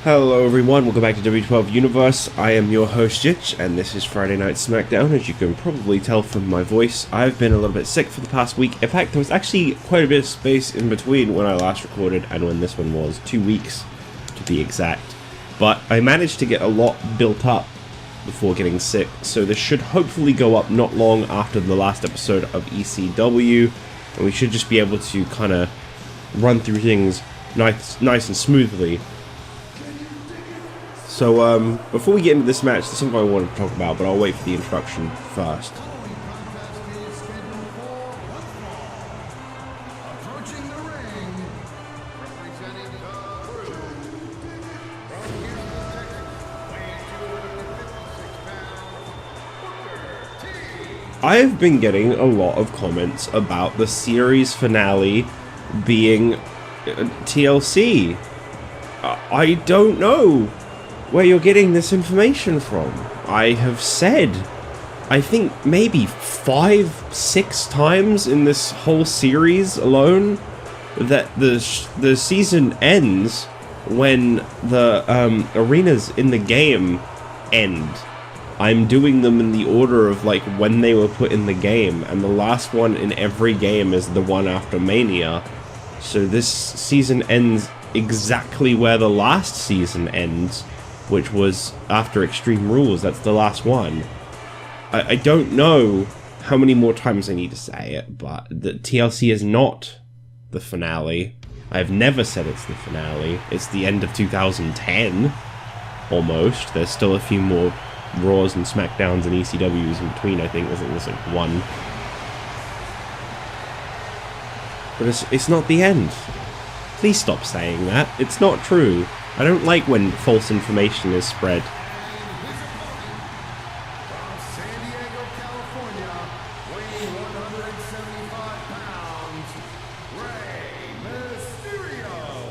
Hello everyone, welcome back to W12 Universe. I am your host Jitch, and this is Friday Night SmackDown. As you can probably tell from my voice, I've been a little bit sick for the past week. In fact, there was actually quite a bit of space in between when I last recorded and when this one was. 2 weeks, to be exact. But I managed to get a lot built up before getting sick, so this should hopefully go up not long after the last episode of ECW, and we should just be able to kind of run through things nice and smoothly. So, before we get into this match, there's something I wanted to talk about, but I'll wait for the introduction first. I've been getting a lot of comments about the series finale being TLC. I don't know where you're getting this information from. I have said, I think maybe 5-6 times in this whole series alone, that the season ends when the arenas in the game end. I'm doing them in the order of like when they were put in the game, and the last one in every game is the one after Mania. So this season ends exactly where the last season ends, which was after Extreme Rules. That's the last one. I don't know how many more times I need to say it, but the TLC is not the finale. I've never said it's the finale. It's the end of 2010, almost. There's still a few more Raws and SmackDowns and ECWs in between, I think. There's like one. But it's not the end. Please stop saying that. It's not true. I don't like when false information is spread.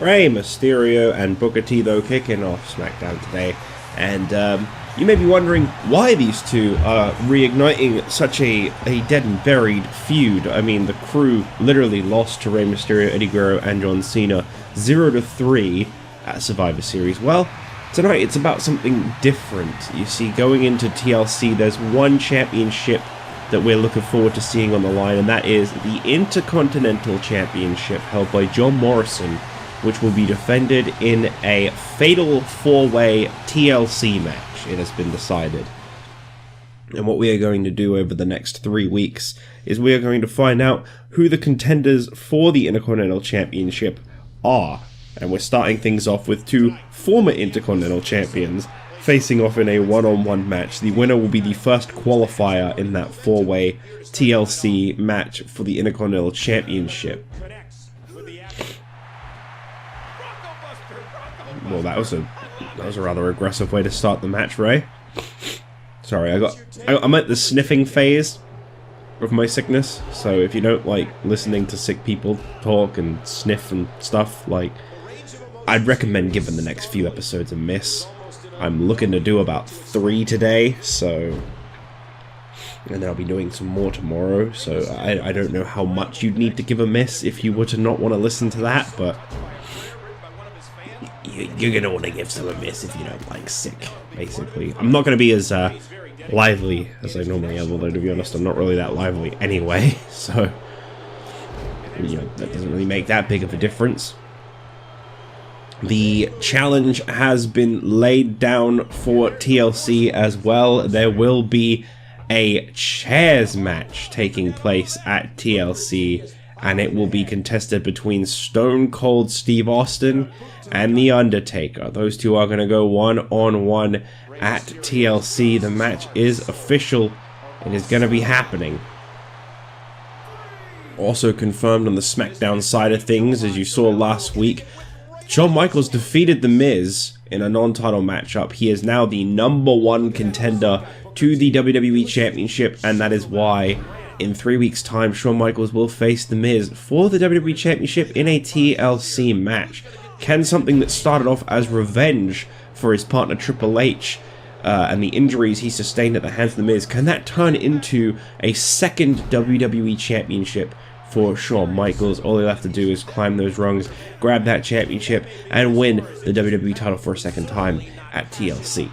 Rey Mysterio and Booker T, though, kicking off SmackDown today. And you may be wondering why these two are reigniting such a dead and buried feud. I mean, the crew literally lost to Rey Mysterio, Eddie Guerrero, and John Cena 0-3 at Survivor Series. Well, tonight it's about something different. You see, going into TLC, there's one championship that we're looking forward to seeing on the line, and that is the Intercontinental Championship held by John Morrison, which will be defended in a fatal 4-way TLC match. It has been decided. And what we are going to do over the next 3 weeks is we are going to find out who the contenders for the Intercontinental Championship are. And we're starting things off with two former Intercontinental Champions facing off in a one-on-one match. The winner will be the first qualifier in that 4-way TLC match for the Intercontinental Championship. Well, that was a rather aggressive way to start the match, Ray. Sorry, I'm at the sniffing phase of my sickness, so if you don't like listening to sick people talk and sniff and stuff, like, I'd recommend giving the next few episodes a miss. I'm looking to do about 3 today, so, and then I'll be doing some more tomorrow, so I don't know how much you'd need to give a miss if you were to not want to listen to that, but you're going to want to give some a miss if you don't like sick, basically. I'm not going to be as lively as I normally am, although to be honest, I'm not really that lively anyway, so, you know, that doesn't really make that big of a difference. The challenge has been laid down for TLC as well. There will be a chairs match taking place at TLC, and it will be contested between Stone Cold Steve Austin and The Undertaker. Those two are going to go one-on-one at TLC. The match is official. It is going to be happening. Also confirmed on the SmackDown side of things, as you saw last week, Shawn Michaels defeated The Miz in a non-title matchup. He is now the #1 contender to the WWE Championship, and that is why in 3 weeks' time, Shawn Michaels will face The Miz for the WWE Championship in a TLC match. Can something that started off as revenge for his partner Triple H and the injuries he sustained at the hands of The Miz, can that turn into a second WWE Championship for Shawn Michaels. All he'll have to do is climb those rungs, grab that championship, and win the WWE title for a second time at TLC.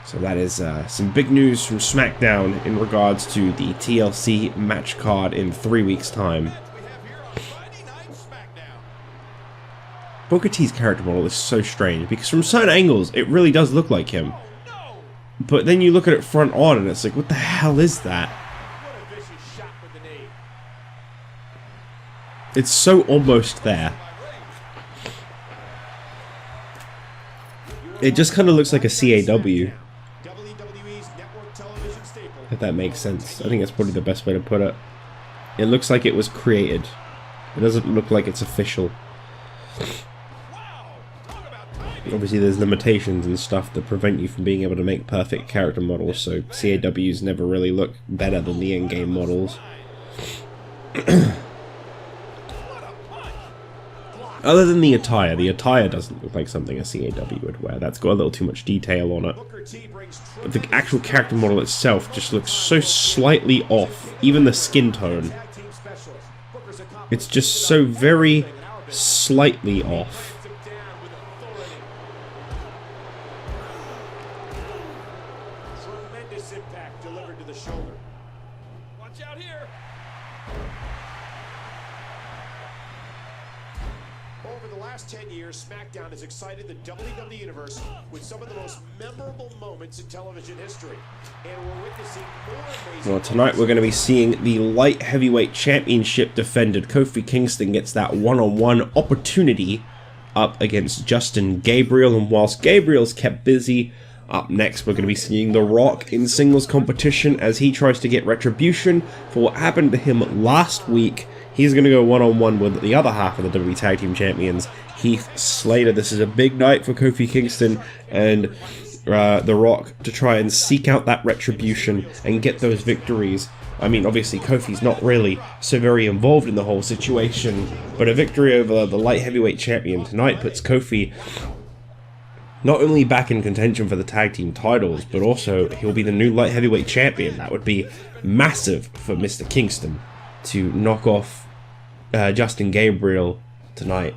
So that is some big news from SmackDown in regards to the TLC match card in 3 weeks' time. Booker T's character model is so strange because from certain angles it really does look like him. But then you look at it front on and it's like, what the hell is that? It's so almost there. It just kind of looks like a CAW. If that makes sense. I think that's probably the best way to put it. It looks like it was created. It doesn't look like it's official. Obviously there's limitations and stuff that prevent you from being able to make perfect character models, so CAWs never really look better than the in-game models. Other than the attire doesn't look like something a CAW would wear. That's got a little too much detail on it. But the actual character model itself just looks so slightly off. Even the skin tone. It's just so very slightly off. Tremendous impact delivered to the shoulder. Watch out here. Over the last 10 years, SmackDown has excited the WWE Universe with some of the most memorable moments in television history. And we're witnessing more amazing... Well, tonight we're going to be seeing the Light Heavyweight Championship defended. Kofi Kingston gets that one-on-one opportunity up against Justin Gabriel. And whilst Gabriel's kept busy, up next we're going to be seeing The Rock in singles competition as he tries to get retribution for what happened to him last week. He's going to go one-on-one with the other half of the WWE Tag Team Champions, Heath, Slater. This is a big night for Kofi Kingston and The Rock to try and seek out that retribution and get those victories. I mean, obviously Kofi's not really so very involved in the whole situation, but a victory over the Light Heavyweight Champion tonight puts Kofi not only back in contention for the tag team titles, but also he'll be the new Light Heavyweight Champion. That would be massive for Mr. Kingston to knock off Justin Gabriel tonight.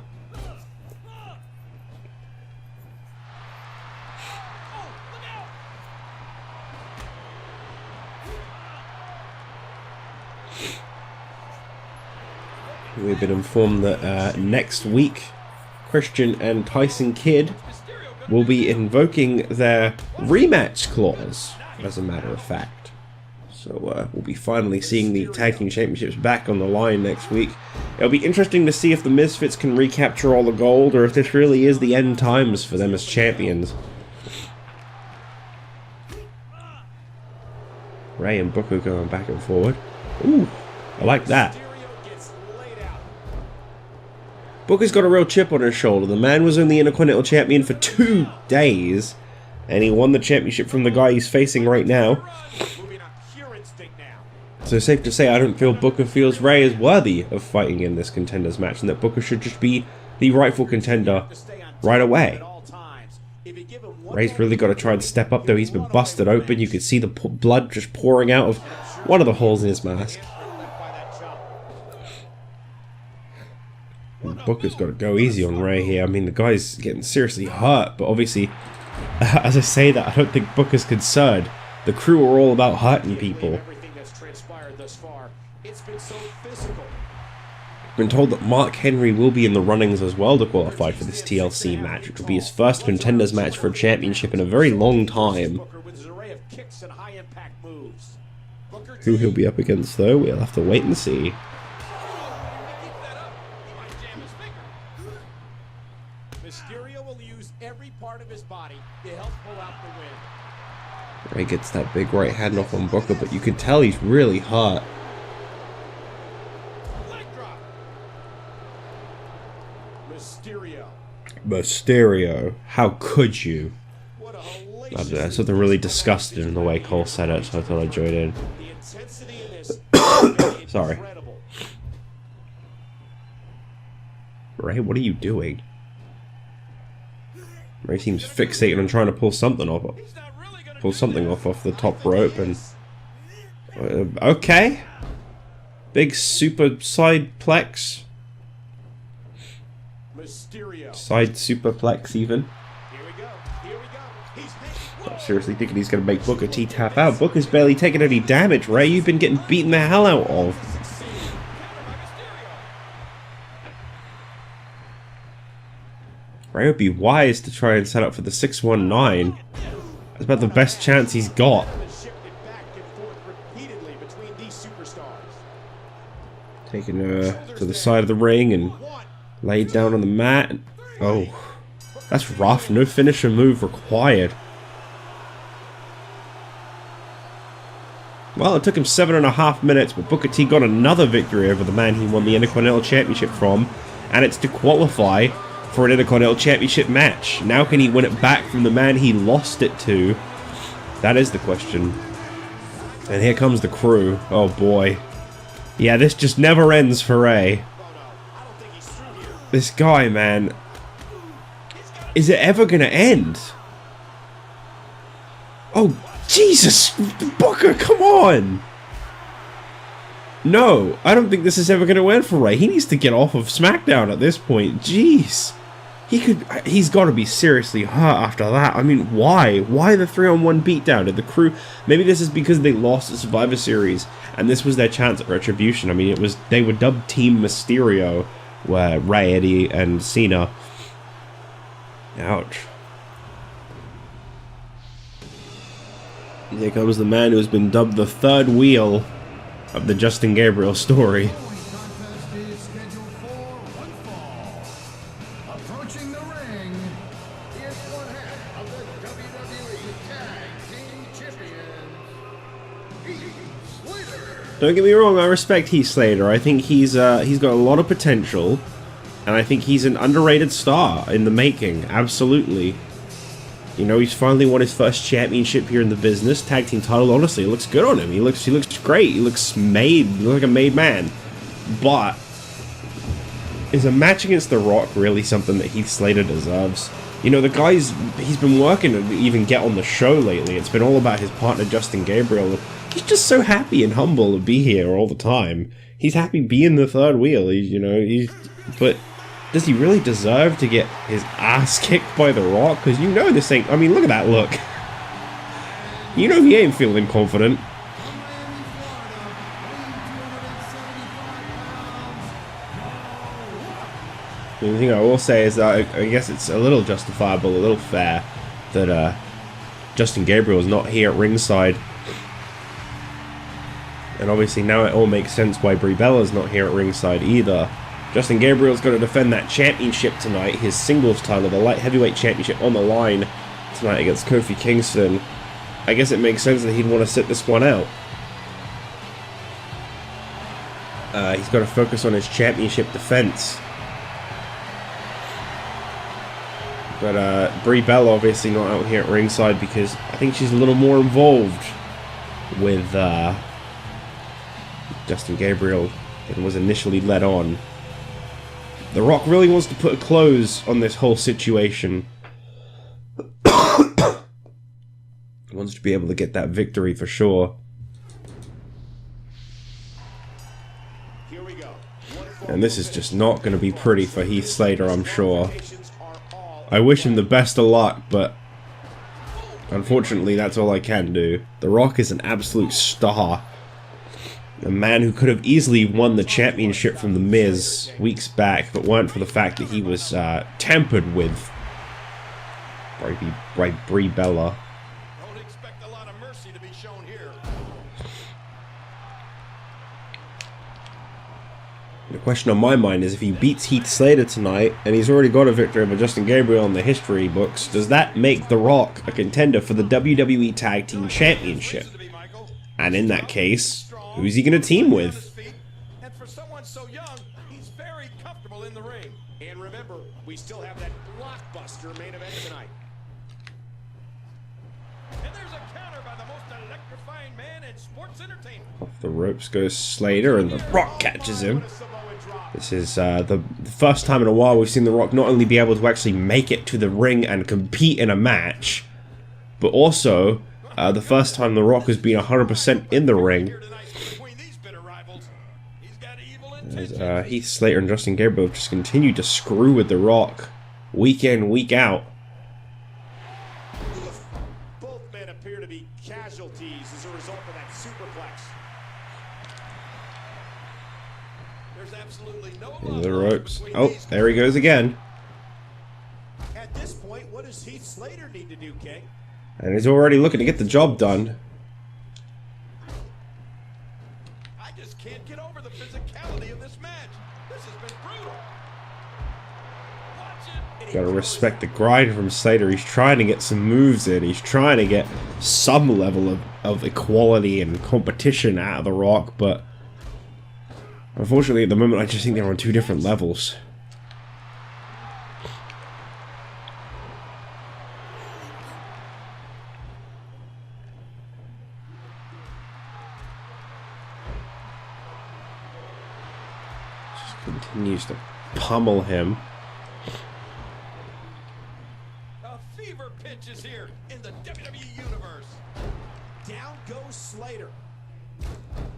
We've been informed that next week, Christian and Tyson Kidd will be invoking their rematch clause, as a matter of fact. So we'll be finally seeing the Tag Team Championships back on the line next week. It'll be interesting to see if the Misfits can recapture all the gold, or if this really is the end times for them as champions. Ray and Booker going back and forward. Ooh, I like that. Booker's got a real chip on his shoulder. The man was only Intercontinental Champion for 2 days, and he won the championship from the guy he's facing right now. So safe to say, I don't feel Booker feels Ray is worthy of fighting in this contenders match, and that Booker should just be the rightful contender right away. Ray's really got to try and step up though. He's been busted open. You can see the blood just pouring out of one of the holes in his mask. Booker's got to go easy on Ray here. I mean, the guy's getting seriously hurt, but obviously, as I say that, I don't think Booker's concerned. The crew are all about hurting people. Been told that Mark Henry will be in the runnings as well to qualify for this TLC match, which will be his first contenders match for a championship in a very long time. Who he'll be up against though, we'll have to wait and see. Mysterio will use every part of his body to help pull out the win. Ray gets that big right hand off on Booker, but you can tell he's really hurt. Mysterio. How could you? I don't know, something really disgusted in the way Cole said it, so I thought I'd join in. Sorry. Ray, what are you doing? Ray seems fixated on trying to pull something off. Pull something off the top rope and... okay. Big super sideplex. Mysterio. Side superplex even. Here we go. Here we go. I'm seriously thinking he's going to make Booker T tap out. Booker's barely taking any damage, Ray. You've been getting beaten the hell out of. Ray would be wise to try and set up for the 619. That's about the best chance he's got. Taking her to the side of the ring and laid down on the mat. Oh, that's rough. No finisher move required. Well, it took him 7.5 minutes, but Booker T got another victory over the man he won the Intercontinental Championship from, and it's to qualify for an Intercontinental Championship match. Now can he win it back from the man he lost it to? That is the question. And here comes the crew. Oh boy. Yeah, this just never ends for Ray. This guy, man. Is it ever gonna end? Oh, Jesus! Booker, come on! No, I don't think this is ever gonna end for Ray. He needs to get off of SmackDown at this point. Jeez. He's got to be seriously hurt after that. I mean, why? Why the 3-on-1 beatdown? Did the crew... Maybe this is because they lost the Survivor Series, and this was their chance at retribution. I mean, they were dubbed Team Mysterio, where Ray, Eddie, and Cena... Ouch. Here comes the man who has been dubbed the third wheel of the Justin Gabriel story. Approaching the ring, he is one half of the WWE Tag Team Champions, Heath Slater. Don't get me wrong, I respect Heath Slater. I think he's got a lot of potential, and I think he's an underrated star in the making. Absolutely. You know, he's finally won his first championship here in the business. Tag team title, honestly, it looks good on him. He looks great. He looks made. He looks like a made man. But is a match against The Rock really something that Heath Slater deserves? You know, he's been working to even get on the show lately. It's been all about his partner, Justin Gabriel. He's just so happy and humble to be here all the time. He's happy being the third wheel. But does he really deserve to get his ass kicked by The Rock? Because you know this ain't... I mean, look at that look. You know he ain't feeling confident. The only thing I will say is that I guess it's a little justifiable, a little fair, that Justin Gabriel is not here at ringside. And obviously now it all makes sense why Brie Bella's not here at ringside either. Justin Gabriel's going to defend that championship tonight, his singles title, the light heavyweight championship on the line tonight against Kofi Kingston. I guess it makes sense that he'd want to sit this one out. He's got to focus on his championship defense. But Brie Bella obviously not out here at ringside because I think she's a little more involved with Justin Gabriel than was initially led on. The Rock really wants to put a close on this whole situation. He wants to be able to get that victory for sure. Here we go. And this is just not going to be pretty for Heath Slater, I'm sure. I wish him the best of luck, but unfortunately that's all I can do. The Rock is an absolute star. A man who could have easily won the championship from The Miz weeks back, but weren't for the fact that he was tampered with by Brie Bella. Don't expect a lot of mercy to be shown here. The question on my mind is if he beats Heath Slater tonight, and he's already got a victory over Justin Gabriel in the history books, does that make The Rock a contender for the WWE Tag Team Championship? And in that case, who's he going to team with? And for someone so young, he's very comfortable in the ring. And remember, we still have that blockbuster main event tonight. And there's a counter by the most electrifying man in sports entertainment. Off the ropes goes Slater, and The Rock catches him. This is the first time in a while we've seen The Rock not only be able to actually make it to the ring and compete in a match, but also the first time The Rock has been 100% in the ring. Between these bitter rivals, he's As Heath Slater and Justin Gabriel just continue to screw with The Rock week in, week out. Both men appear to be casualties as a result of that superplex. There's absolutely no Into the ropes. Oh, there he goes again. At this point, what does Heath Slater need to do, King? And he's already looking to get the job done. I just can't get over the physicality of this match. This has been brutal. Watch it. Gotta respect the grind from Slater. He's trying to get some moves in. He's trying to get some level of equality and competition out of The Rock, but unfortunately at the moment I just think they're on two different levels. Just continues to pummel him. A fever pitch is here in the WWE Universe. Down goes Slater.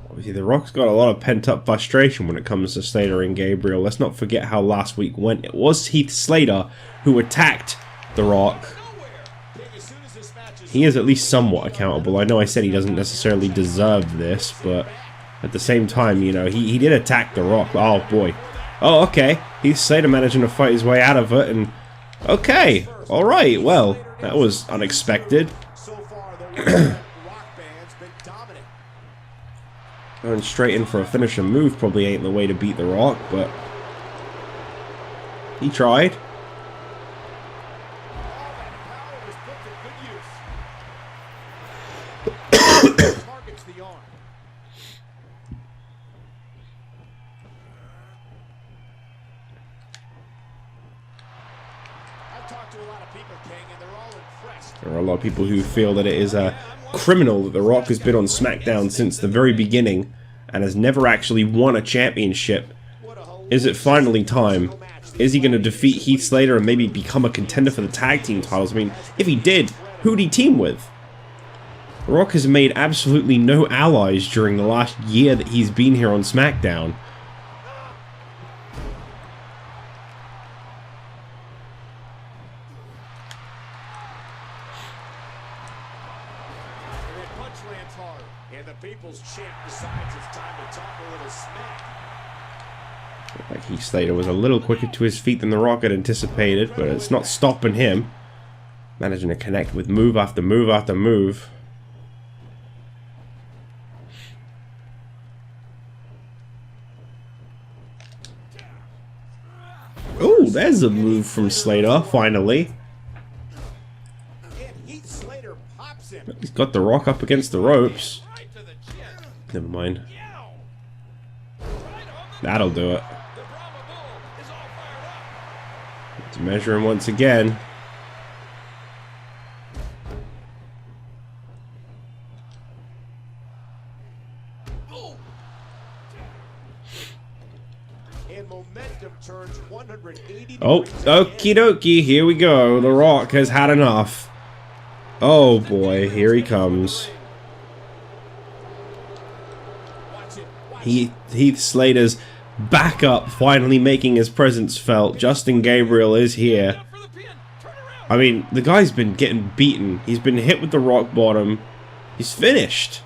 Obviously, The Rock's got a lot of pent-up frustration when it comes to Slater and Gabriel. Let's not forget how last week went. It was Heath Slater who attacked The Rock. He is at least somewhat accountable. I know I said he doesn't necessarily deserve this, but at the same time, you know, he did attack The Rock. Oh, boy. Oh, okay. Heath Slater managing to fight his way out of it, and okay. Alright, well, that was unexpected. So far, the Rock band's been dominant. Going straight in for a finisher move probably ain't the way to beat The Rock, but he tried. Power was put to good use. Targets the arm. I've talked to a lot of people, King, and they're all impressed. There are a lot of people who feel that it is a criminal that The Rock has been on SmackDown since the very beginning and has never actually won a championship. Is it finally time? Is he going to defeat Heath Slater and maybe become a contender for the tag team titles? I mean, if he did, who'd he team with? The Rock has made absolutely no allies during the last year that he's been here on SmackDown. And that punch lands hard. And the people's champ decides it's time to talk a little smack. Like Heath Slater was a little quicker to his feet than The Rock had anticipated, but it's not stopping him. Managing to connect with move after move after move. Oh, there's a move from Slater, finally. And Heath Slater pops him. He's got The Rock up against the ropes. Right to the chin. Never mind. Yow. Right on the That'll do it. The Brahma Bull is all fired up. To measure him once again. And momentum turns 180 Oh, degrees okie again. dokie, here we go. The Rock has had enough. Oh boy, here he comes. Watch it. Heath Slater's back up, finally making his presence felt. Justin Gabriel is here. For the pin. Turn around. I mean, the guy's been getting beaten. He's been hit with the rock bottom. He's finished.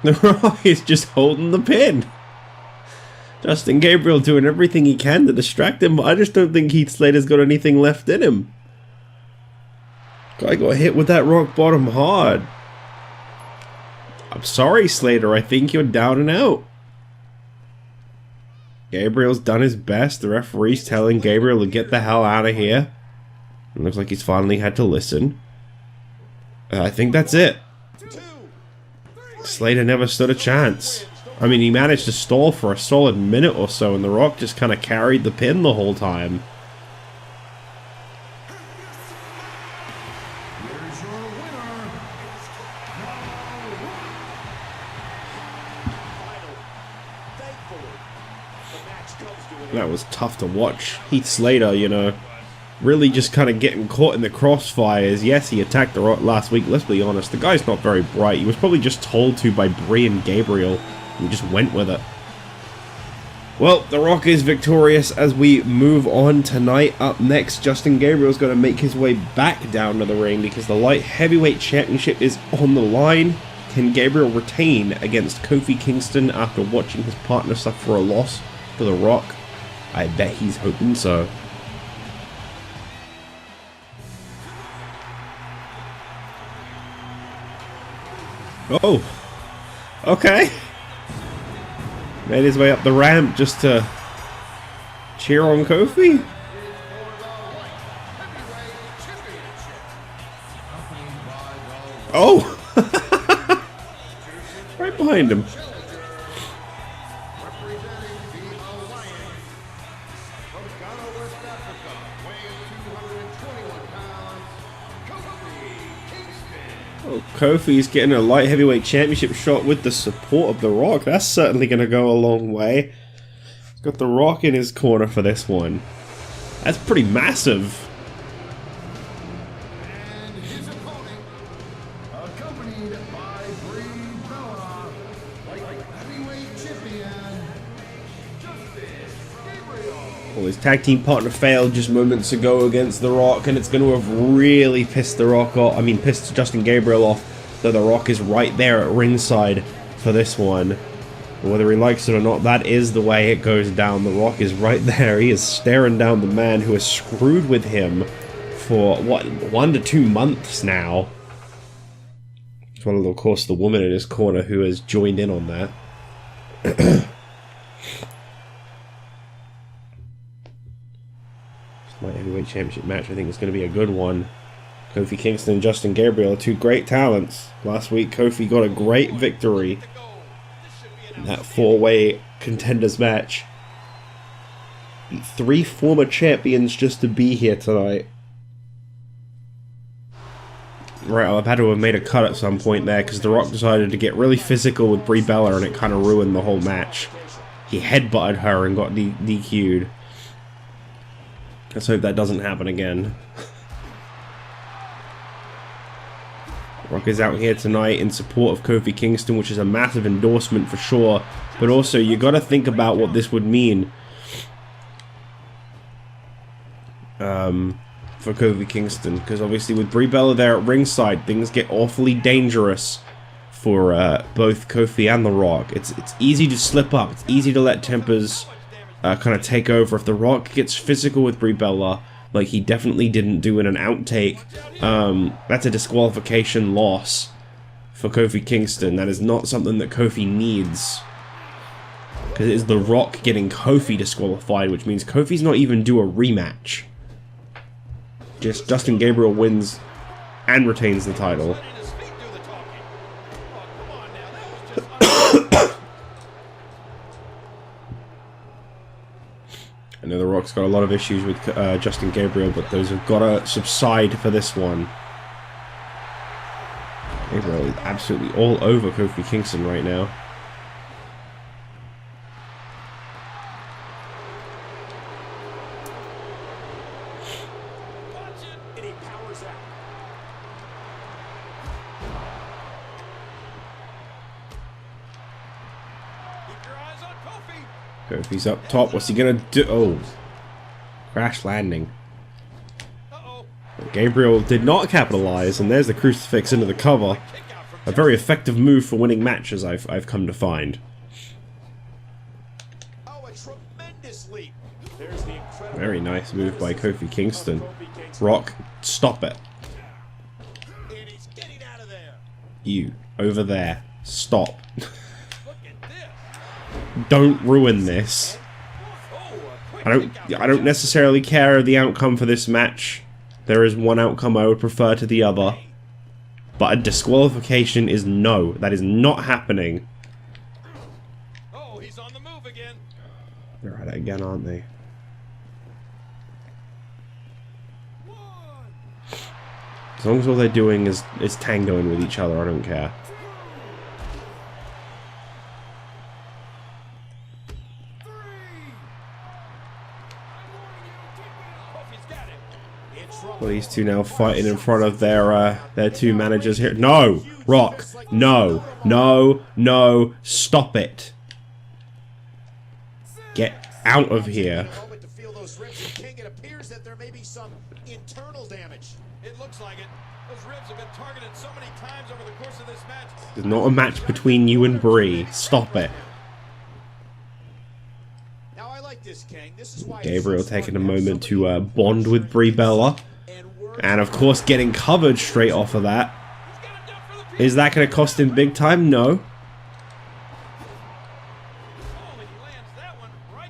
The Rock is just holding the pin. Justin Gabriel doing everything he can to distract him, but I just don't think Heath Slater's got anything left in him. Guy got hit with that rock bottom hard. I'm sorry, Slater. I think you're down and out. Gabriel's done his best. The referee's telling Gabriel to get the hell out of here. It looks like he's finally had to listen. I think that's it. Slater never stood a chance. I mean, he managed to stall for a solid minute or so, and The Rock just kind of carried the pin the whole time. Here's your winner. Thankfully, the match comes to an That was tough to watch. Heath Slater, you know, really just kind of getting caught in the crossfires. Yes, he attacked The Rock last week. Let's be honest, the guy's not very bright. He was probably just told to by Brie and Gabriel. He just went with it. Well, The Rock is victorious as we move on tonight. Up next, Justin Gabriel's going to make his way back down to the ring because the Light Heavyweight Championship is on the line. Can Gabriel retain against Kofi Kingston after watching his partner suffer a loss for The Rock? I bet he's hoping so. Oh, okay. Made his way up the ramp just to cheer on Kofi. Oh! Right behind him. Oh, Kofi's getting a light heavyweight championship shot with the support of The Rock. That's certainly going to go a long way. He's got The Rock in his corner for this one. That's pretty massive. And his opponent, accompanied by Brie Bella, light heavyweight champion, Justin Gabriel. Well, his tag team partner failed just moments ago against The Rock, and it's going to have really pissed The Rock off. I mean, pissed Justin Gabriel off, that The Rock is right there at ringside for this one. Whether he likes it or not, that is the way it goes down. The Rock is right there. He is staring down the man who has screwed with him for, what, 1 to 2 months now. As well as, of course, the woman in his corner who has joined in on that. Light heavyweight championship match, I think, is going to be a good one. Kofi Kingston and Justin Gabriel are two great talents. Last week, Kofi got a great victory in that 4-way contenders match. Beat 3 former champions just to be here tonight. Right, I've had to have made a cut at some point there because The Rock decided to get really physical with Brie Bella and it kind of ruined the whole match. He headbutted her and got DQ'd. Let's hope that doesn't happen again. Rock is out here tonight in support of Kofi Kingston, which is a massive endorsement for sure. But also, you got to think about what this would mean for Kofi Kingston, because obviously with Brie Bella there at ringside, things get awfully dangerous for both Kofi and The Rock. It's easy to slip up. It's easy to let tempers kind of take over. If The Rock gets physical with Brie Bella, like he definitely didn't do in an outtake, that's a disqualification loss for Kofi Kingston. That is not something that Kofi needs, because it is The Rock getting Kofi disqualified, which means Kofi's not even due a rematch. Just Justin Gabriel wins and retains the title. I know The Rock's got a lot of issues with Justin Gabriel, but those have got to subside for this one. Gabriel is absolutely all over Kofi Kingston right now. And he powers out. Keep your eyes on Kofi. Kofi's up top. What's he gonna do? Oh, crash landing. Gabriel did not capitalize, and there's the crucifix into the cover. A very effective move for winning matches, I've come to find. Oh, a tremendous leap. There's the incredible Very nice move by Kofi Kingston. Rock, stop it. And he's getting out of there. You, over there. Stop. Look at this. Don't ruin this. I don't necessarily care the outcome for this match. There is one outcome I would prefer to the other. But a disqualification is no. That is not happening. Oh, he's on the move again. They're at it again, aren't they? As long as all they're doing is tangoing with each other, I don't care. Well, these two now fighting in front of their two managers here. No! Rock! No! No! No! Stop it! Get out of here. It appears that there may be some internal damage. It looks like it. Those ribs have been targeted so many times over the course of this match. There's not a match between you and Brie. Stop it. Now I like this, King. This is why Gabriel taking a moment to bond with Brie Bella. And of course getting covered straight off of that. Is that going to cost him big time? No.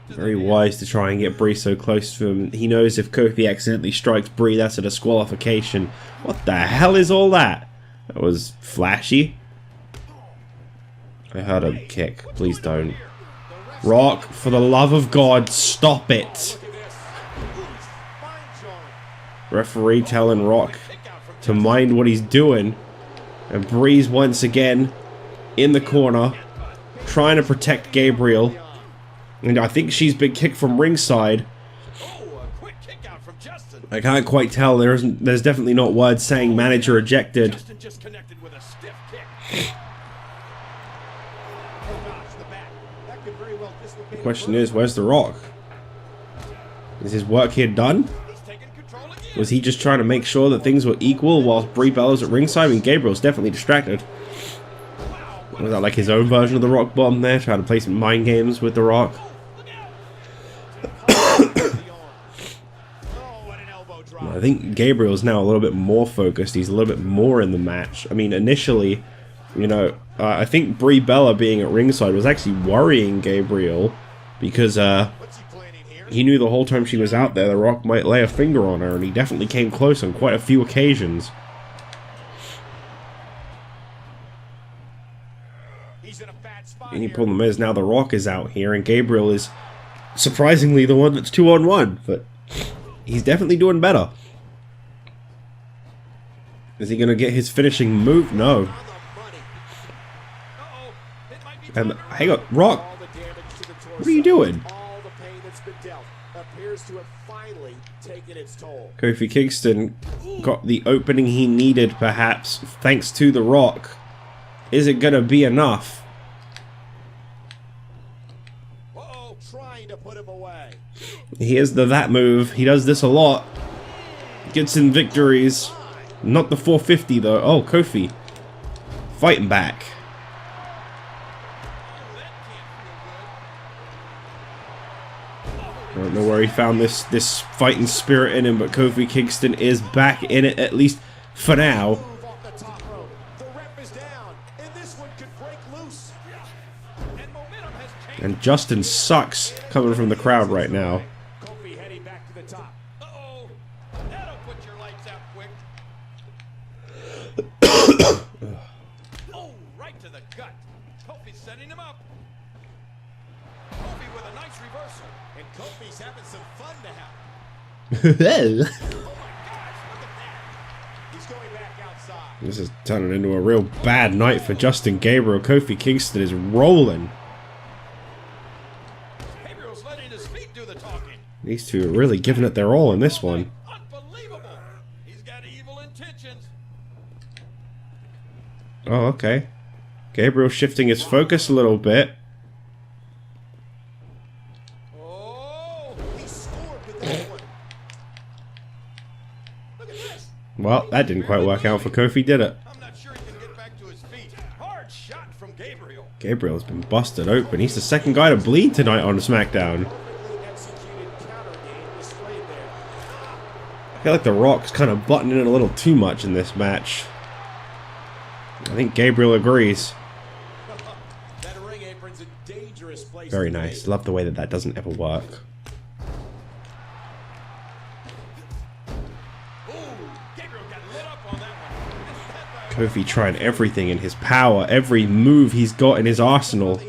Very wise to try and get Brie so close to him. He knows if Kofi accidentally strikes Brie, that's a disqualification. What the hell is all that? That was flashy. I heard a kick. Please don't. Rock, for the love of God, stop it. Referee telling Rock to mind what he's doing. And Brie's once again in the corner, trying to protect Gabriel. And I think she's been kicked from ringside. I can't quite tell. There's definitely not words saying manager ejected. The question is, where's The Rock? Is his work here done? Was he just trying to make sure that things were equal whilst Brie Bella's at ringside? I mean, Gabriel's definitely distracted. Was that like his own version of the Rock bomb there? Trying to play some mind games with The Rock? I think Gabriel's now a little bit more focused. He's a little bit more in the match. I mean, initially, you know, I think Brie Bella being at ringside was actually worrying Gabriel because he knew the whole time she was out there, The Rock might lay a finger on her, and he definitely came close on quite a few occasions. And the problem is now The Rock is out here, and Gabriel is surprisingly the one that's 2-on-1, but he's definitely doing better. Is he going to get his finishing move? No. And hang on, Rock, what are you doing? Kofi Kingston got the opening he needed, perhaps, thanks to The Rock. Is it going to be enough? He has the that move. He does this a lot. Gets in victories. Not the 450 though. Oh, Kofi fighting back. I don't know where he found this fighting spirit in him, but Kofi Kingston is back in it, at least for now. And Justin sucks coming from the crowd right now. Oh, right to the gut. Kofi's setting him up. Kofi with a nice reversal. And Kofi's having some fun to have. Oh my gosh, look at that. He's going back outside. This is turning into a real bad night for Justin Gabriel. Kofi Kingston is rolling. Gabriel's letting his feet do the talking. These two are really giving it their all in this one. Unbelievable. He's got evil intentions. Oh, okay. Gabriel shifting his focus a little bit. Oh, he scored with that one. Look at this. Well, that didn't quite work out for Kofi, did it? I'm not sure he can get back to his feet. Hard shot from Gabriel. Gabriel's been busted open. He's the second guy to bleed tonight on SmackDown. I feel like The Rock's kind of buttoning in a little too much in this match. I think Gabriel agrees. Very nice. Love the way that that doesn't ever work. Kofi trying everything in his power, every move he's got in his arsenal.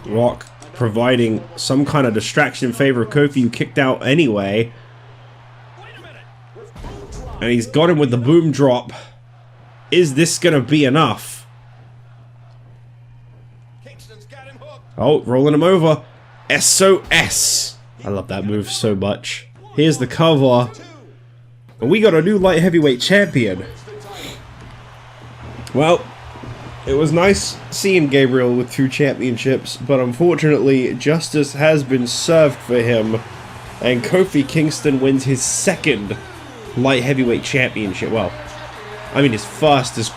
Rock providing some kind of distraction in favor of Kofi, who kicked out anyway. And he's got him with the boom drop. Is this going to be enough? Oh, rolling him over. SOS. I love that move so much. Here's the cover. And we got a new light heavyweight champion. Well, it was nice seeing Gabriel with 2 championships, but unfortunately, justice has been served for him, and Kofi Kingston wins his 2nd light heavyweight championship. Well, I mean his first as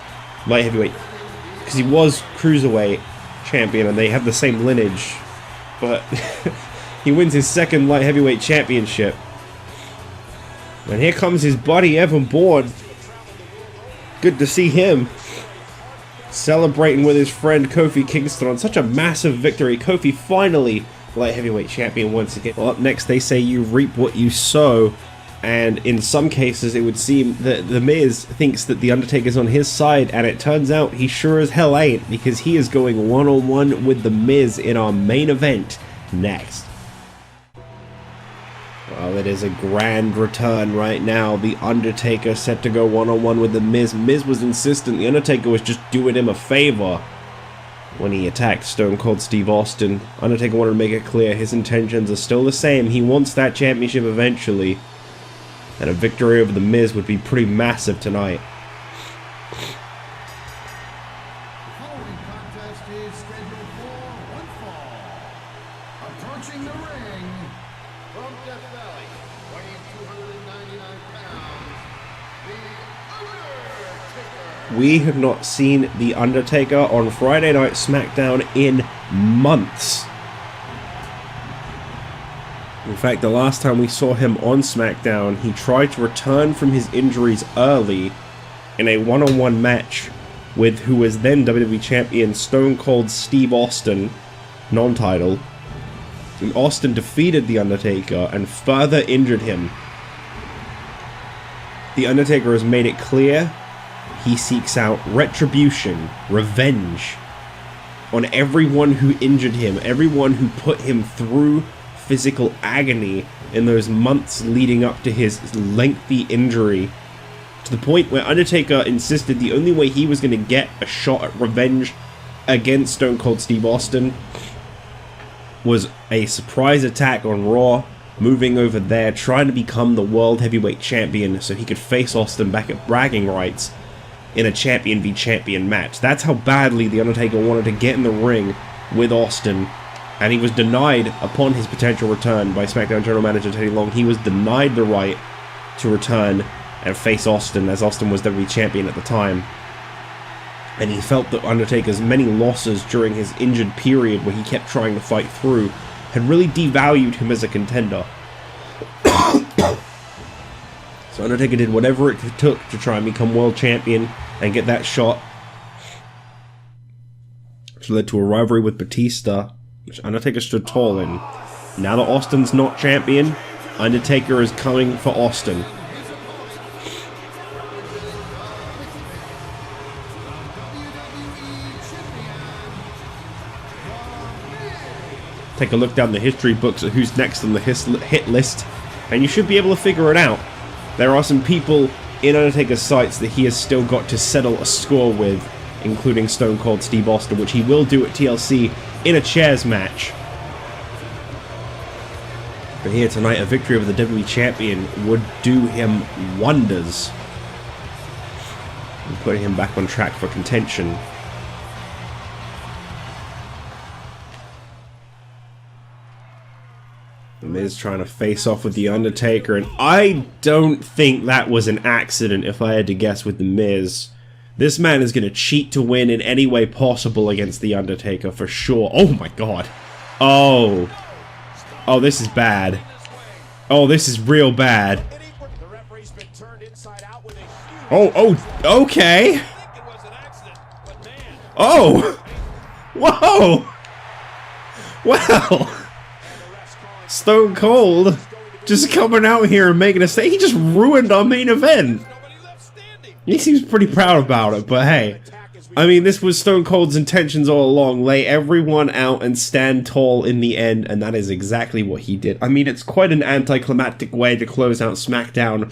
light heavyweight, because he was cruiserweight champion, and they have the same lineage, but he wins his 2nd light heavyweight championship. And here comes his buddy Evan Bourne. Good to see him celebrating with his friend Kofi Kingston on such a massive victory. Kofi finally light heavyweight champion once again. Well, up next they say you reap what you sow, and in some cases it would seem that The Miz thinks that The Undertaker's on his side, and it turns out he sure as hell ain't, because he is going one-on-one with The Miz in our main event next. Well, it is a grand return right now. The Undertaker set to go one-on-one with The Miz. Miz was insistent. The Undertaker was just doing him a favor when he attacked Stone Cold Steve Austin. Undertaker wanted to make it clear his intentions are still the same. He wants that championship eventually. And a victory over The Miz would be pretty massive tonight. The following contest is scheduled for one fall. Approaching the ring from Death Valley, weighing 299 pounds, The Undertaker. We have not seen The Undertaker on Friday Night SmackDown in months. In fact, the last time we saw him on SmackDown, he tried to return from his injuries early in a one-on-one match with who was then WWE Champion Stone Cold Steve Austin, non-title. And Austin defeated The Undertaker and further injured him. The Undertaker has made it clear he seeks out retribution, revenge on everyone who injured him, everyone who put him through physical agony in those months leading up to his lengthy injury, to the point where Undertaker insisted the only way he was going to get a shot at revenge against Stone Cold Steve Austin was a surprise attack on Raw, moving over there, trying to become the World Heavyweight Champion so he could face Austin back at bragging rights in a champion v champion match. That's how badly The Undertaker wanted to get in the ring with Austin. And he was denied, upon his potential return by SmackDown General Manager Teddy Long, he was denied the right to return and face Austin, as Austin was WWE Champion at the time. And he felt that Undertaker's many losses during his injured period, where he kept trying to fight through, had really devalued him as a contender. So Undertaker did whatever it took to try and become World Champion and get that shot, which led to a rivalry with Batista, which Undertaker stood tall in. Now that Austin's not champion, Undertaker is coming for Austin. Take a look down the history books at who's next on the hit list, and you should be able to figure it out. There are some people in Undertaker's sights that he has still got to settle a score with, including Stone Cold Steve Austin, which he will do at TLC in a chairs match. But here tonight, a victory over the WWE Champion would do him wonders and put him back on track for contention. The Miz trying to face off with The Undertaker, and I don't think that was an accident if I had to guess with The Miz. This man is going to cheat to win in any way possible against The Undertaker for sure. Oh my god. Oh. Oh, this is bad. Oh, this is real bad. Oh, okay. Oh. Whoa. Well. Stone Cold just coming out here and making a statement. He just ruined our main event. He seems pretty proud about it, but hey. I mean, this was Stone Cold's intentions all along. Lay everyone out and stand tall in the end, and that is exactly what he did. I mean, it's quite an anticlimactic way to close out SmackDown,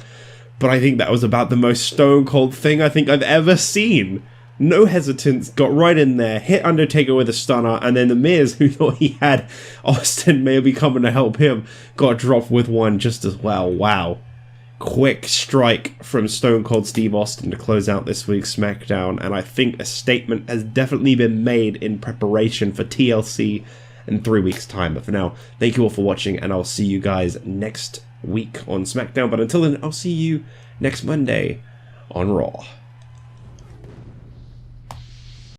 but I think that was about the most Stone Cold thing I think I've ever seen. no hesitance, got right in there, hit Undertaker with a stunner, and then The Miz, who thought he had Austin maybe coming to help him, got dropped with one just as well. Wow. Quick strike from Stone Cold Steve Austin to close out this week's SmackDown, and I think a statement has definitely been made in preparation for TLC in 3 weeks' time. But for now, thank you all for watching, and I'll see you guys next week on SmackDown. But until then, I'll see you next Monday on Raw.